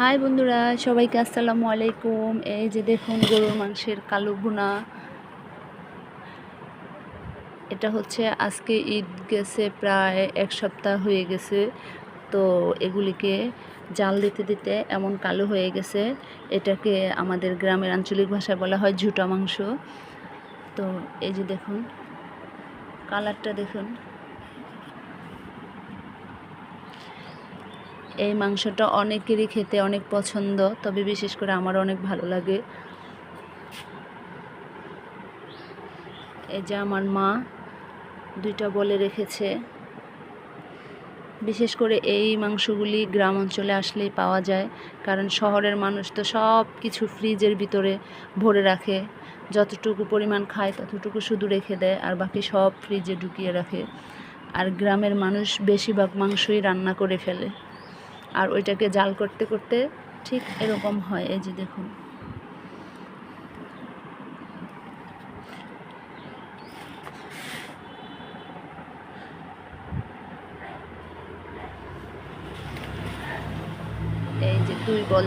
High বন্ধুরা, সবাইকে আসসালামু আলাইকুম। এই যে দেখুন গরুর মাংসের কালো ভুনা। এটা হচ্ছে আজকে ঈদ গেছে, প্রায় এক সপ্তাহ হয়ে গেছে। তো এগুলিকে জাল দিতে দিতে এমন কালো হয়ে গেছে। এটাকে আমাদের গ্রামের আঞ্চলিক ভাষায় বলা হয় ঝুটা মাংস। তো এই যে দেখুন কালারটা দেখুন। এই মাংসটা অনেকেরই খেতে অনেক পছন্দ, তবে বিশেষ করে আমার অনেক ভালো লাগে। এই যে আমার মা দুইটা বলে রেখেছে। বিশেষ করে এই মাংসগুলি গ্রাম অঞ্চলে আসলেই পাওয়া যায়, কারণ শহরের মানুষ তো সব কিছু ফ্রিজের ভিতরে ভরে রাখে। যতটুকু পরিমাণ খায় ততটুকু শুধু রেখে দেয়, আর বাকি সব ফ্রিজে ঢুকিয়ে রাখে। আর গ্রামের মানুষ বেশিরভাগ মাংসই রান্না করে ফেলে, আর ওইটাকে জাল করতে করতে ঠিক এরকম হয়। এই যে দেখুন, এই যে 2 বল।